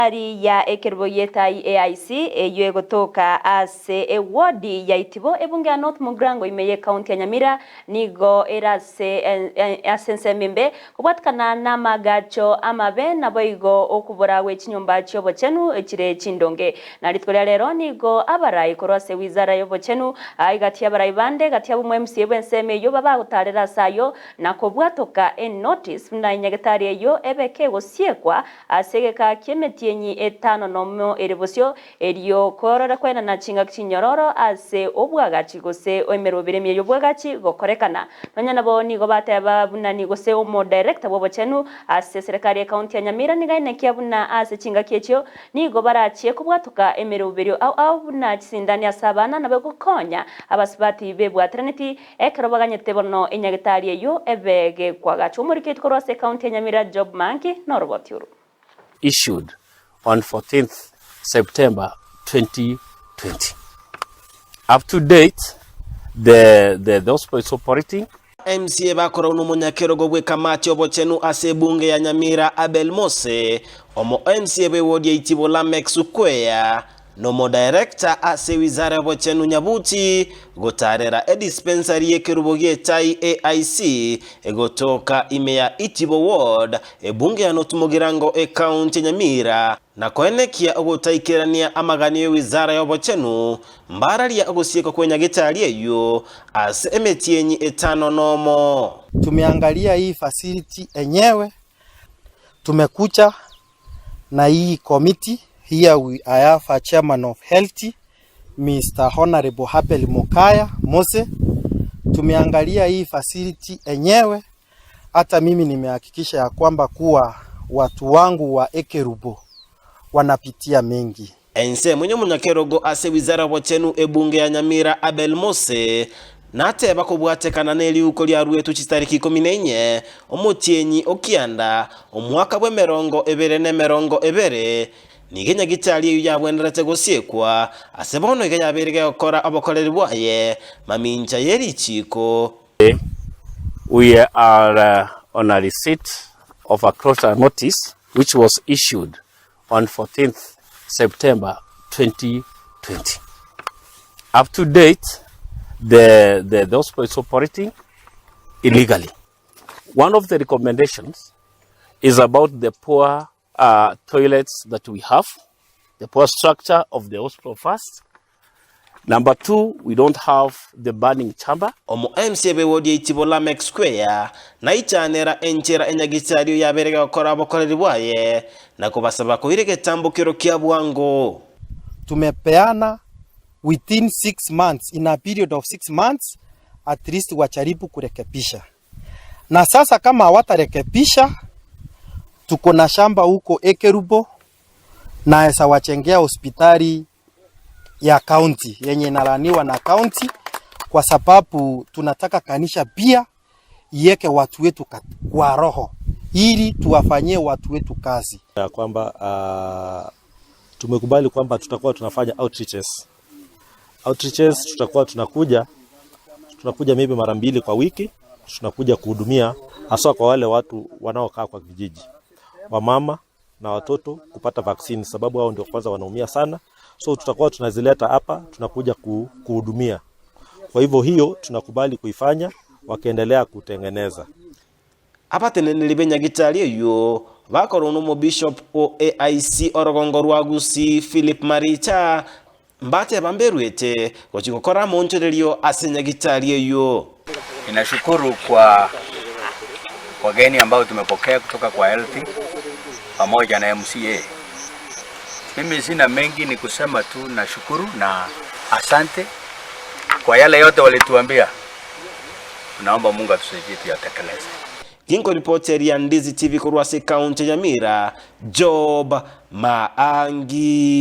Ari ya Egetai AIC eyo gotoka ase wodi ya Itibo ebunge ya North Mugrango imeye county ya Nyamira nigo erase asense membe kubatkana na magacho amabe naboigo okubora wechinyomba cyobo chenu ekire chindonge naritkolya lero nigo abarayi korose wizara yobo chenu aigati abarayi bande gati abo MCA benseme yo baba gutarera sayo nakobwatoka notice na Nyagatari eyo ebeke gosiekwa asegeka kemeti yenyi etano nomo erebosio erio korora kwena na chinga kinyororo ase obwagachi gose oemero biremye yobwagachi gokorekana nonya nabo nigo bateba bunani gose omo director bobo chenu ase serikali ya county ya Nyamira nigaine kiabuna ase chinga kiechyo nigo barachie kubwatuka emero birio au buna chisindani asabana nabe gukonya abasibati bebwa trinity ekarobaganyete bono Nyagatari eyo ebege kwagachi umurikit korose county ya Nyamira job manki noroboturu issued on 14th September 2020. Up to date, the hospital is operating. MCA bakora unomonyakero gwe kamati obochenu ase bunge ya Nyamira Abel Mose omo MCA be wodi Itibo Lamex Ukwea nomo director ase wizara obochenu Nyabuti gotarera dispensary yekerubo Egetai AIC egotoka imeya Itibo ward ebunge ya North Mugrango county Nyamira na koenekia ogotaikerania amagani wizara yobochenu mbaralia ogosieko kwenye Nyagatari eyo ase emetienyi etano nomo. Tumeangalia hii facility enyewe, tumekucha na hii committee. Here I have a chairman of health, Mr. Honorable Abel Mose. Tumeangalia hii facility enyewe, hata mimi nimehakikisha ya kwamba kuwa watu wangu wa Ekerubo wanapitia mengi. Ense mwenye munyakerogo ase wizara bochenu ebunge ya Nyamira Abel Mose nateba kubwatekana neli uko lya rwetu chitariki 14 omotienyi okianda omwaka bwe merongo ebere ne merongo ebere nige Nyagatari eyo yabwenderete gosiekwa asebono ige yabirige okora abokoleri bwaye maminja yeri chiko. We are on a receipt of a closure notice which was issued on 14th September 2020. Up to date, the hospital is operating illegally. One of the recommendations is about the poor toilets that we have, the poor structure of the hospital first. Number 2, we don't have the burning chamber. Omo MCA be wodi Itibo Lamex Square na ichanera enchera Nyagatari yaberega okora abokoleri bwaye na kubasaba kuhirege tambukiro kya bwango. Tumepeana within 6 months, in a period of 6 months at least wacharibu kurekebisha. Na sasa kama hawatarekebisha, tuko na shamba huko Ekerubo na esa wachengea hospitali ya county yenye inalaniwa na county, kwa sababu tunataka kanisha pia iweke watu wetu kwa roho ili tuwafanyie watu wetu kazi. Ya kwamba tumekubali kwamba tutakuwa tunafanya outreaches. Tutakuwa tunakuja maybe mara 2 kwa wiki, tunakuja kuhudumia hasa kwa wale watu wanaokaa kwa vijiji, wamama na watoto kupata vaccine, sababu hao ndio kwanza wanaumia sana. So tutakuwa tunazileta hapa, tunakuja kuhudumia. Kwa hivyo hiyo tunakubali kuifanya, wakaendelea kutengeneza. Hapa tenenelibe Nyagatari eyo bakora unomo bishop o AIC orogongo rwa Gusii Philip Maricha mbate bamberwete gochikokora monchererio ase Nyagatari eyo. Ninashukuru kwa wageni ambao tumepokea kutoka kwa health pamoja na MCA. Mimi sina mengi, ni kusema tu nashukuru na asante kwa yale yote walituambia. Tunaomba Mungu atusaidie tuyatekeleze. Kingo reporter ya Ndizi TV kurwase county ya Nyamira, Job Maangi.